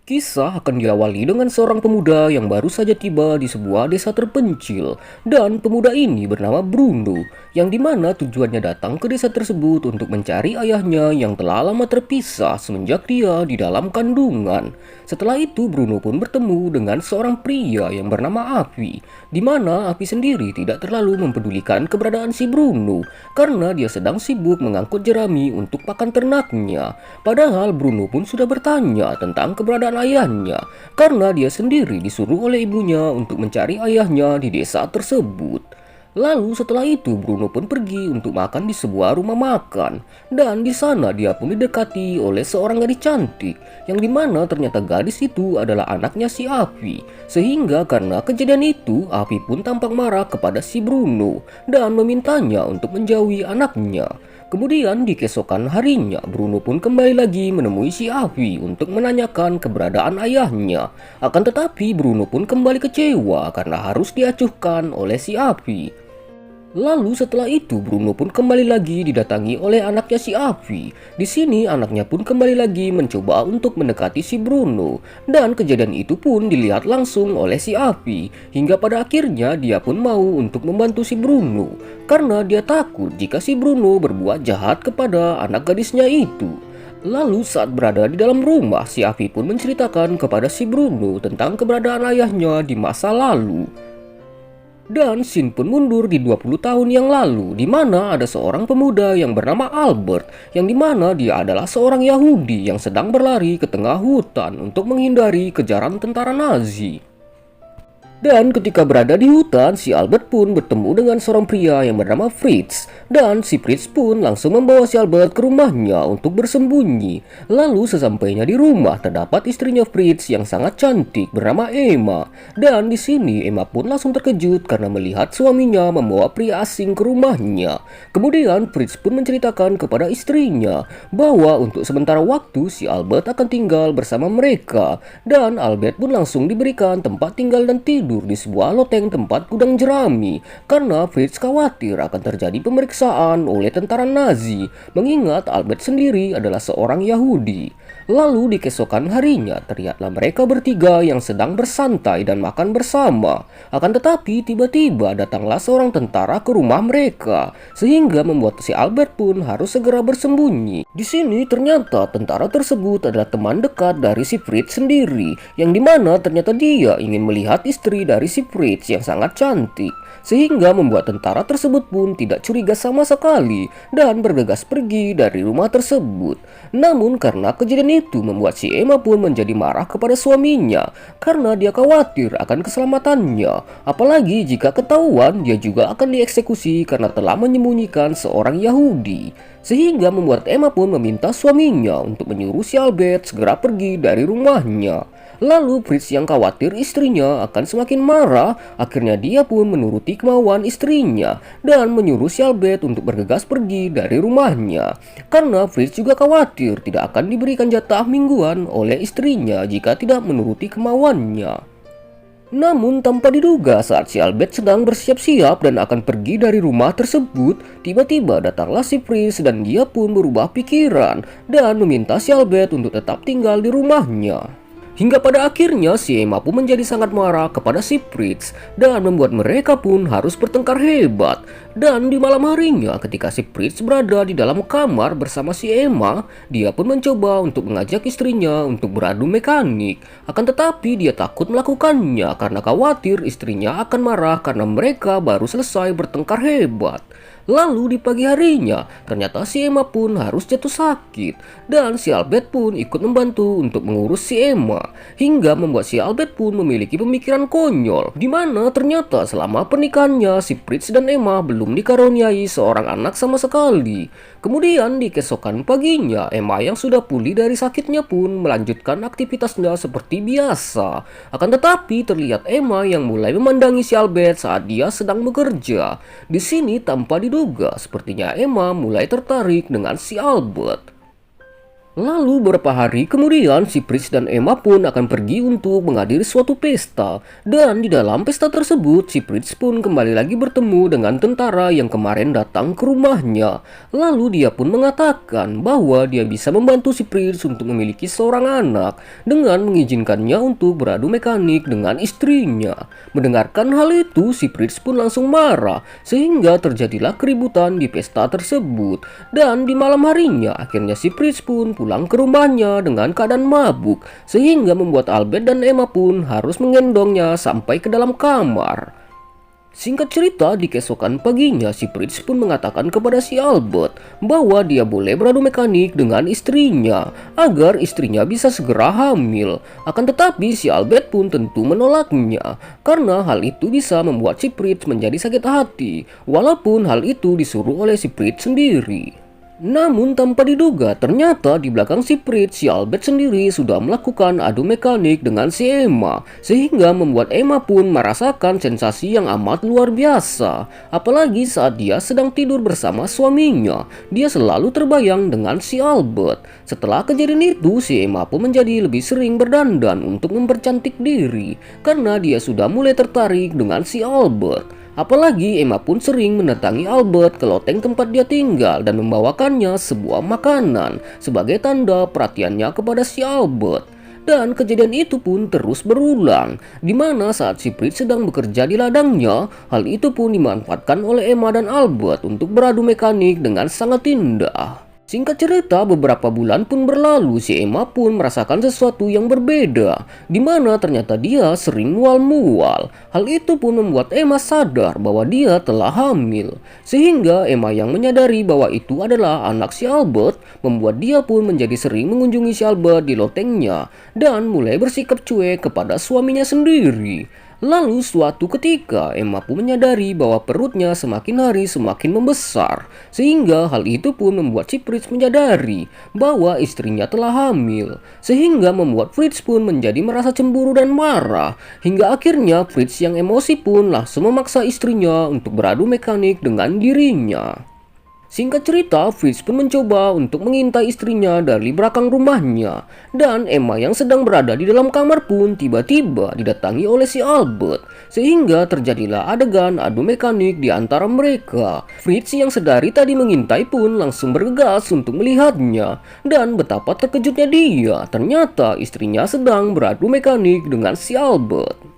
Kisah akan diawali dengan seorang pemuda yang baru saja tiba di sebuah desa terpencil, dan pemuda ini bernama Bruno, yang dimana tujuannya datang ke desa tersebut untuk mencari ayahnya yang telah lama terpisah semenjak dia di dalam kandungan. Setelah itu Bruno pun bertemu dengan seorang pria yang bernama Avi, di mana Avi sendiri tidak terlalu mempedulikan keberadaan si Bruno karena dia sedang sibuk mengangkut jerami untuk pakan ternaknya. Padahal Bruno pun sudah bertanya tentang keberadaan ayahnya karena dia sendiri disuruh oleh ibunya untuk mencari ayahnya di desa tersebut. Lalu setelah itu Bruno pun pergi untuk makan di sebuah rumah makan, dan di sana dia pun didekati oleh seorang gadis cantik yang dimana ternyata gadis itu adalah anaknya si Avi. Sehingga karena kejadian itu Avi pun tampak marah kepada si Bruno dan memintanya untuk menjauhi anaknya. Kemudian di keesokan harinya Bruno pun kembali lagi menemui si Avi untuk menanyakan keberadaan ayahnya. Akan tetapi Bruno pun kembali kecewa karena harus diacuhkan oleh si Avi. Lalu setelah itu Bruno pun kembali lagi didatangi oleh anaknya si Avi. Di sini anaknya pun kembali lagi mencoba untuk mendekati si Bruno, dan kejadian itu pun dilihat langsung oleh si Avi. Hingga pada akhirnya dia pun mau untuk membantu si Bruno karena dia takut jika si Bruno berbuat jahat kepada anak gadisnya itu. Lalu saat berada di dalam rumah, si Avi pun menceritakan kepada si Bruno tentang keberadaan ayahnya di masa lalu. Dan scene pun mundur di 20 tahun yang lalu, di mana ada seorang pemuda yang bernama Albert, yang dimana dia adalah seorang Yahudi yang sedang berlari ke tengah hutan untuk menghindari kejaran tentara Nazi. Dan ketika berada di hutan, si Albert pun bertemu dengan seorang pria yang bernama Fritz. Dan si Fritz pun langsung membawa si Albert ke rumahnya untuk bersembunyi. Lalu sesampainya di rumah terdapat istrinya Fritz yang sangat cantik bernama Emma. Dan di sini Emma pun langsung terkejut karena melihat suaminya membawa pria asing ke rumahnya. Kemudian Fritz pun menceritakan kepada istrinya bahwa untuk sementara waktu si Albert akan tinggal bersama mereka. Dan Albert pun langsung diberikan tempat tinggal dan tidur di sebuah loteng tempat gudang jerami karena Fritz khawatir akan terjadi pemeriksaan oleh tentara Nazi, mengingat Albert sendiri adalah seorang Yahudi. Lalu di keesokan harinya terlihatlah mereka bertiga yang sedang bersantai dan makan bersama. Akan tetapi tiba-tiba datanglah seorang tentara ke rumah mereka sehingga membuat si Albert pun harus segera bersembunyi. Di sini ternyata tentara tersebut adalah teman dekat dari si Fritz sendiri, yang dimana ternyata dia ingin melihat istri dari si Fritz yang sangat cantik, sehingga membuat tentara tersebut pun tidak curiga sama sekali dan bergegas pergi dari rumah tersebut. Namun karena kejadian itu membuat si Emma pun menjadi marah kepada suaminya karena dia khawatir akan keselamatannya, apalagi jika ketahuan dia juga akan dieksekusi karena telah menyembunyikan seorang Yahudi. Sehingga membuat Emma pun meminta suaminya untuk menyuruh si Albert segera pergi dari rumahnya. Lalu Fritz yang khawatir istrinya akan semakin marah, akhirnya dia pun menuruti kemauan istrinya dan menyuruh si Albert untuk bergegas pergi dari rumahnya. Karena Fritz juga khawatir tidak akan diberikan jatah mingguan oleh istrinya jika tidak menuruti kemauannya. Namun tanpa diduga saat si Albert sedang bersiap-siap dan akan pergi dari rumah tersebut, tiba-tiba datanglah si Fritz dan dia pun berubah pikiran dan meminta si Albert untuk tetap tinggal di rumahnya. Hingga pada akhirnya si Emma pun menjadi sangat marah kepada si Fritz dan membuat mereka pun harus bertengkar hebat. Dan di malam harinya ketika si Fritz berada di dalam kamar bersama si Emma, dia pun mencoba untuk mengajak istrinya untuk beradu mekanik. Akan tetapi dia takut melakukannya karena khawatir istrinya akan marah karena mereka baru selesai bertengkar hebat. Lalu di pagi harinya, ternyata si Emma pun harus jatuh sakit dan si Albert pun ikut membantu untuk mengurus si Emma, hingga membuat si Albert pun memiliki pemikiran konyol, di mana ternyata selama pernikahannya si Fritz dan Emma belum dikaruniai seorang anak sama sekali. Kemudian di keesokan paginya, Emma yang sudah pulih dari sakitnya pun melanjutkan aktivitasnya seperti biasa. Akan tetapi terlihat Emma yang mulai memandangi si Albert saat dia sedang bekerja. Di sini tanpa diduga, sepertinya Emma mulai tertarik dengan si Albert. Lalu beberapa hari kemudian si Prince dan Emma pun akan pergi untuk menghadiri suatu pesta. Dan di dalam pesta tersebut si Prince pun kembali lagi bertemu dengan tentara yang kemarin datang ke rumahnya. Lalu dia pun mengatakan bahwa dia bisa membantu si Prince untuk memiliki seorang anak dengan mengizinkannya untuk beradu mekanik dengan istrinya. Mendengarkan hal itu si Prince pun langsung marah sehingga terjadilah keributan di pesta tersebut. Dan di malam harinya akhirnya si Prince pun pulang ke rumahnya dengan keadaan mabuk sehingga membuat Albert dan Emma pun harus menggendongnya sampai ke dalam kamar. Singkat cerita, di keesokan paginya si Prince pun mengatakan kepada si Albert bahwa dia boleh beradu mekanik dengan istrinya agar istrinya bisa segera hamil. Akan tetapi si Albert pun tentu menolaknya karena hal itu bisa membuat si Prince menjadi sakit hati walaupun hal itu disuruh oleh si Prince sendiri. Namun tanpa diduga ternyata di belakang si Prince, si Albert sendiri sudah melakukan adu mekanik dengan si Emma sehingga membuat Emma pun merasakan sensasi yang amat luar biasa. Apalagi saat dia sedang tidur bersama suaminya, dia selalu terbayang dengan si Albert. Setelah kejadian itu si Emma pun menjadi lebih sering berdandan untuk mempercantik diri karena dia sudah mulai tertarik dengan si Albert. Apalagi Emma pun sering mendatangi Albert ke loteng tempat dia tinggal dan membawakannya sebuah makanan sebagai tanda perhatiannya kepada si Albert. Dan kejadian itu pun terus berulang, di mana saat si Prince sedang bekerja di ladangnya, hal itu pun dimanfaatkan oleh Emma dan Albert untuk beradu mekanik dengan sangat indah. Singkat cerita, beberapa bulan pun berlalu, si Emma pun merasakan sesuatu yang berbeda, di mana ternyata dia sering mual-mual. Hal itu pun membuat Emma sadar bahwa dia telah hamil. Sehingga Emma yang menyadari bahwa itu adalah anak si Albert, membuat dia pun menjadi sering mengunjungi si Albert di lotengnya, dan mulai bersikap cuek kepada suaminya sendiri. Lalu suatu ketika Emma pun menyadari bahwa perutnya semakin hari semakin membesar, sehingga hal itu pun membuat si Fritz menyadari bahwa istrinya telah hamil, sehingga membuat Fritz pun menjadi merasa cemburu dan marah, hingga akhirnya Fritz yang emosi pun langsung memaksa istrinya untuk beradu mekanik dengan dirinya. Singkat cerita, Fritz pun mencoba untuk mengintai istrinya dari belakang rumahnya. Dan Emma yang sedang berada di dalam kamar pun tiba-tiba didatangi oleh si Albert. Sehingga terjadilah adegan adu mekanik di antara mereka. Fritz yang sedari tadi mengintai pun langsung bergegas untuk melihatnya. Dan betapa terkejutnya dia, ternyata istrinya sedang beradu mekanik dengan si Albert.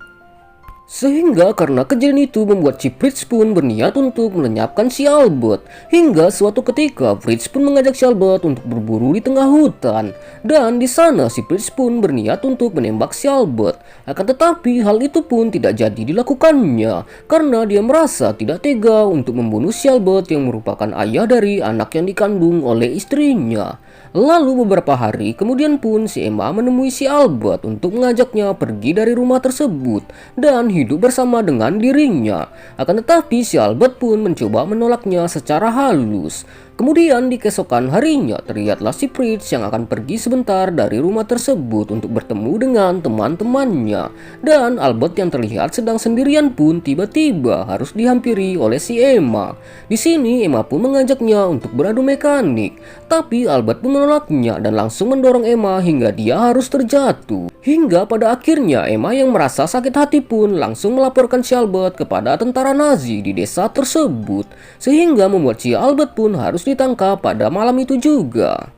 Sehingga karena kejadian itu membuat si Fritz pun berniat untuk melenyapkan si Albert. Hingga suatu ketika Fritz pun mengajak si Albert untuk berburu di tengah hutan. Dan di sana si Fritz pun berniat untuk menembak si Albert. Akan tetapi hal itu pun tidak jadi dilakukannya karena dia merasa tidak tega untuk membunuh si Albert yang merupakan ayah dari anak yang dikandung oleh istrinya. Lalu beberapa hari kemudian pun si Emma menemui si Albert untuk mengajaknya pergi dari rumah tersebut dan hidup bersama dengan dirinya. Akan tetapi si Albert pun mencoba menolaknya secara halus. Kemudian di keesokan harinya terlihatlah si Fritz yang akan pergi sebentar dari rumah tersebut untuk bertemu dengan teman-temannya. Dan Albert yang terlihat sedang sendirian pun tiba-tiba harus dihampiri oleh si Emma. Di sini Emma pun mengajaknya untuk beradu mekanik, tapi Albert pun menolaknya dan langsung mendorong Emma hingga dia harus terjatuh. Hingga pada akhirnya Emma yang merasa sakit hati pun langsung melaporkan si Albert kepada tentara Nazi di desa tersebut, sehingga membuat si Albert pun harus ditangkap pada malam itu juga.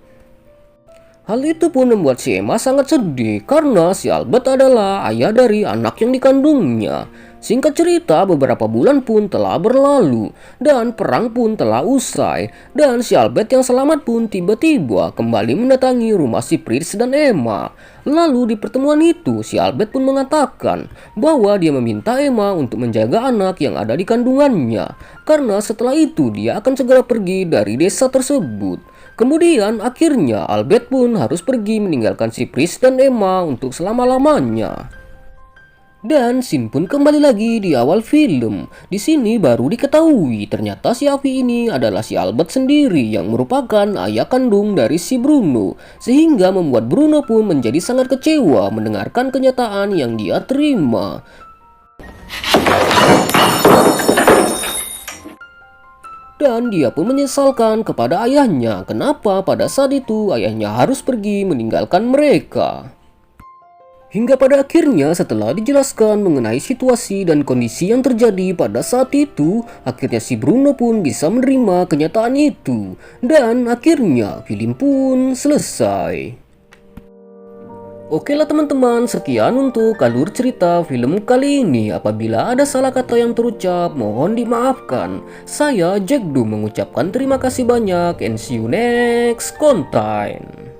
Hal itu pun membuat si Emma sangat sedih karena si Albert adalah ayah dari anak yang dikandungnya. Singkat cerita, beberapa bulan pun telah berlalu dan perang pun telah usai, dan si Albert yang selamat pun tiba-tiba kembali mendatangi rumah si Fritz dan Emma. Lalu di pertemuan itu si Albert pun mengatakan bahwa dia meminta Emma untuk menjaga anak yang ada di kandungannya, karena setelah itu dia akan segera pergi dari desa tersebut. Kemudian akhirnya Albert pun harus pergi meninggalkan si Fritz dan Emma untuk selama-lamanya. Dan scene pun kembali lagi di awal film. Di sini baru diketahui ternyata si Avi ini adalah si Albert sendiri yang merupakan ayah kandung dari si Bruno. Sehingga membuat Bruno pun menjadi sangat kecewa mendengarkan kenyataan yang dia terima. Dan dia pun menyesalkan kepada ayahnya kenapa pada saat itu ayahnya harus pergi meninggalkan mereka. Hingga pada akhirnya setelah dijelaskan mengenai situasi dan kondisi yang terjadi pada saat itu, akhirnya si Bruno pun bisa menerima kenyataan itu. Dan akhirnya film pun selesai. Oke lah teman-teman, sekian untuk alur cerita film kali ini. Apabila ada salah kata yang terucap, mohon dimaafkan. Saya Jack Du mengucapkan terima kasih banyak and see you next content.